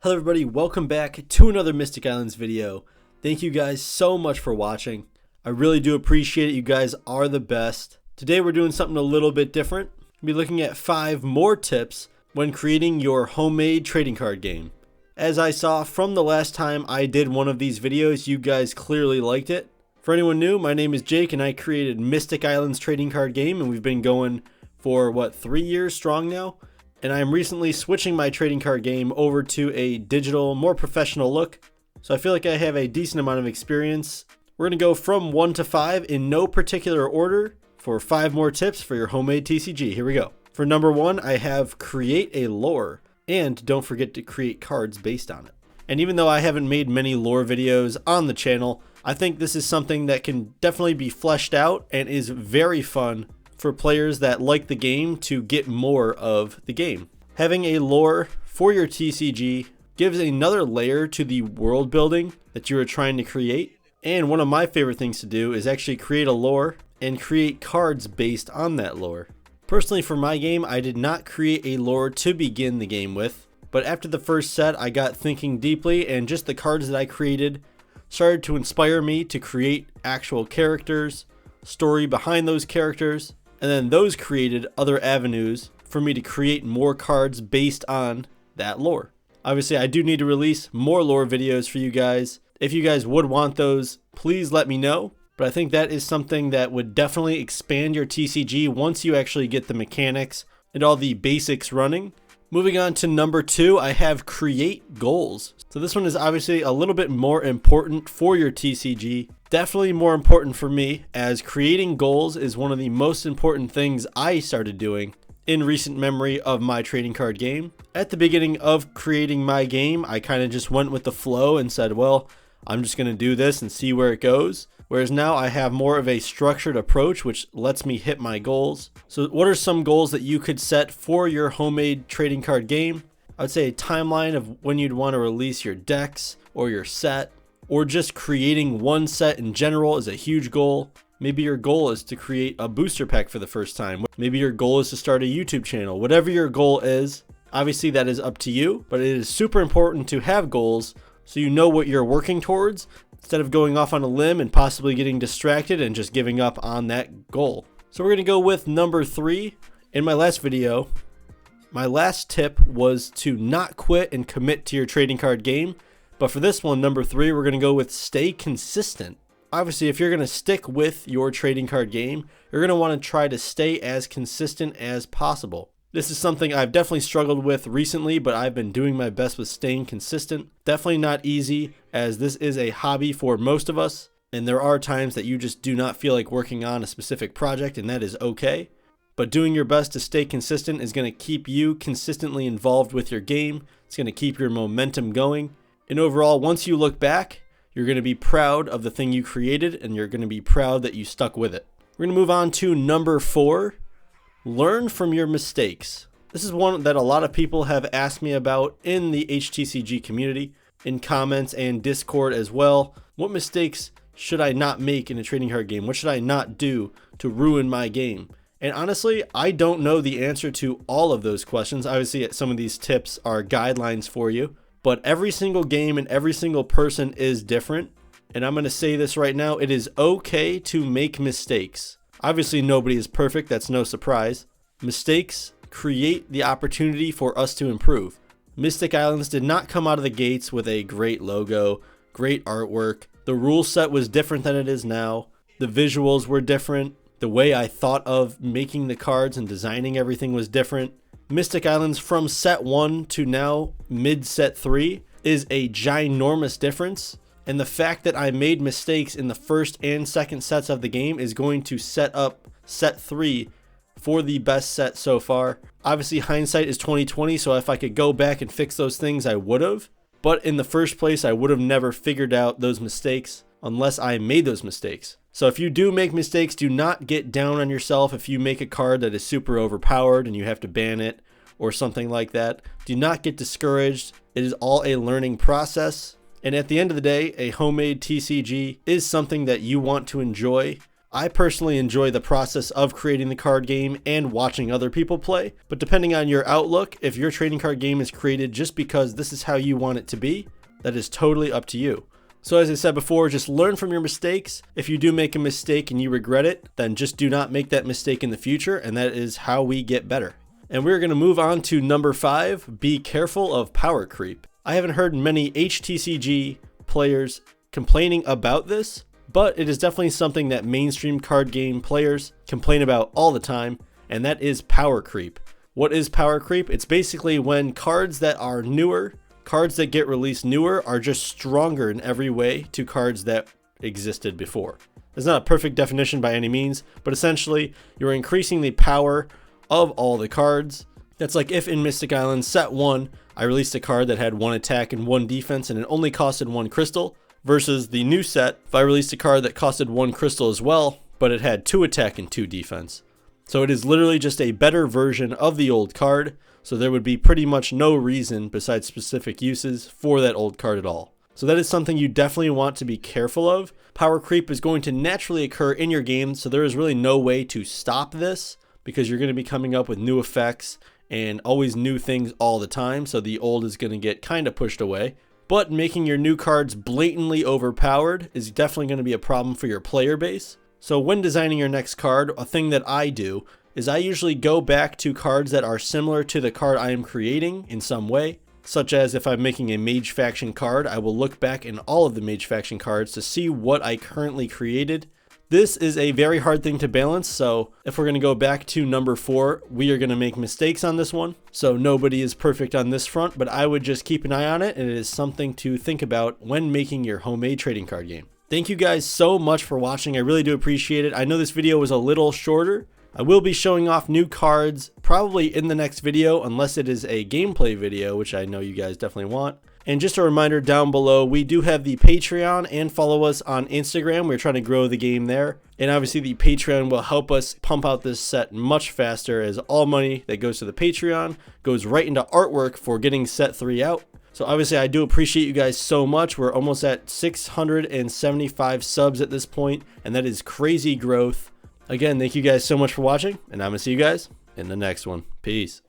Hello everybody, welcome back to another Mystic Islands video. Thank you guys so much for watching. I really do appreciate it. You guys are the best. Today we're doing something a little bit different. We'll be looking at 5 more tips when creating your homemade trading card game. As I saw from the last time I did one of these videos, you guys clearly liked it. For anyone new, my name is Jake and I created Mystic Islands trading card game, and we've been going for 3 years strong now. And I am recently switching my trading card game over to a digital, more professional look. So I feel like I have a decent amount of experience. We're going to go from 1 to 5 in no particular order for 5 more tips for your homemade TCG. Here we go. For number 1, I have create a lore, and don't forget to create cards based on it. And even though I haven't made many lore videos on the channel, I think this is something that can definitely be fleshed out and is very fun for players that like the game to get more of the game. Having a lore for your TCG gives another layer to the world building that you are trying to create. And one of my favorite things to do is actually create a lore and create cards based on that lore. Personally, for my game, I did not create a lore to begin the game with, but after the first set, I got thinking deeply, and just the cards that I created started to inspire me to create actual characters, story behind those characters, and then those created other avenues for me to create more cards based on that lore. Obviously, I do need to release more lore videos for you guys. If you guys would want those, please let me know. But I think that is something that would definitely expand your TCG once you actually get the mechanics and all the basics running. Moving on to number 2, I have create goals. So this one is obviously a little bit more important for your TCG. Definitely more important for me, as creating goals is one of the most important things I started doing in recent memory of my trading card game. At the beginning of creating my game, I kind of just went with the flow and said, well, I'm just going to do this and see where it goes. Whereas now I have more of a structured approach, which lets me hit my goals. So what are some goals that you could set for your homemade trading card game? I would say a timeline of when you'd want to release your decks or your set, or just creating one set in general is a huge goal. Maybe your goal is to create a booster pack for the first time. Maybe your goal is to start a YouTube channel. Whatever your goal is, obviously that is up to you, but it is super important to have goals so you know what you're working towards, instead of going off on a limb and possibly getting distracted and just giving up on that goal. So we're going to go with number 3. In my last video, my last tip was to not quit and commit to your trading card game. But for this one, number 3, we're going to go with stay consistent. Obviously, if you're going to stick with your trading card game, you're going to want to try to stay as consistent as possible. This is something I've definitely struggled with recently, but I've been doing my best with staying consistent. Definitely not easy, as this is a hobby for most of us, and there are times that you just do not feel like working on a specific project, and that is okay. But doing your best to stay consistent is going to keep you consistently involved with your game. It's going to keep your momentum going. And overall, once you look back, you're going to be proud of the thing you created, and you're going to be proud that you stuck with it. We're going to move on to number 4. Learn from your mistakes. This is one that a lot of people have asked me about in the HTCG community, in comments and Discord as well. What mistakes should I not make in a trading card game? What should I not do to ruin my game? And honestly, I don't know the answer to all of those questions. Obviously, some of these tips are guidelines for you, but every single game and every single person is different. And I'm going to say this right now, it is okay to make mistakes. Obviously, nobody is perfect, that's no surprise. Mistakes create the opportunity for us to improve. Mystic Islands did not come out of the gates with a great logo, great artwork. The rule set was different than it is now. The visuals were different. The way I thought of making the cards and designing everything was different. Mystic Islands from set 1 to now mid-set 3 is a ginormous difference. And the fact that I made mistakes in the first and second sets of the game is going to set up set 3 for the best set so far. Obviously, hindsight is 20/20, so if I could go back and fix those things, I would have. But in the first place, I would have never figured out those mistakes unless I made those mistakes. So if you do make mistakes, do not get down on yourself if you make a card that is super overpowered and you have to ban it or something like that. Do not get discouraged. It is all a learning process. And at the end of the day, a homemade TCG is something that you want to enjoy. I personally enjoy the process of creating the card game and watching other people play, but depending on your outlook, if your trading card game is created just because this is how you want it to be, that is totally up to you. So as I said before, just learn from your mistakes. If you do make a mistake and you regret it, then just do not make that mistake in the future, and that is how we get better. And we're going to move on to number 5, be careful of power creep. I haven't heard many HTCG players complaining about this, but it is definitely something that mainstream card game players complain about all the time, and that is power creep. What is power creep? It's basically when cards that are newer, cards that get released newer, are just stronger in every way to cards that existed before. It's not a perfect definition by any means, but essentially you're increasing the power of all the cards. That's like if in Mystic Island set 1, I released a card that had 1 attack and 1 defense and it only costed 1 crystal, versus the new set, if I released a card that costed 1 crystal as well, but it had 2 attack and 2 defense. So it is literally just a better version of the old card, so there would be pretty much no reason besides specific uses for that old card at all. So that is something you definitely want to be careful of. Power creep is going to naturally occur in your game, so there is really no way to stop this because you're going to be coming up with new effects and always new things all the time, so the old is going to get kind of pushed away. But making your new cards blatantly overpowered is definitely going to be a problem for your player base. So when designing your next card, a thing that I do is I usually go back to cards that are similar to the card I am creating in some way. Such as if I'm making a Mage Faction card, I will look back in all of the Mage Faction cards to see what I currently created. This is a very hard thing to balance, so if we're going to go back to number 4, we are going to make mistakes on this one. So nobody is perfect on this front, but I would just keep an eye on it, and it is something to think about when making your homemade trading card game. Thank you guys so much for watching. I really do appreciate it. I know this video was a little shorter. I will be showing off new cards probably in the next video, unless it is a gameplay video, which I know you guys definitely want. And just a reminder down below, we do have the Patreon, and follow us on Instagram. We're trying to grow the game there. And obviously the Patreon will help us pump out this set much faster, as all money that goes to the Patreon goes right into artwork for getting set 3 out. So obviously I do appreciate you guys so much. We're almost at 675 subs at this point, and that is crazy growth. Again, thank you guys so much for watching, and I'm going to see you guys in the next one. Peace.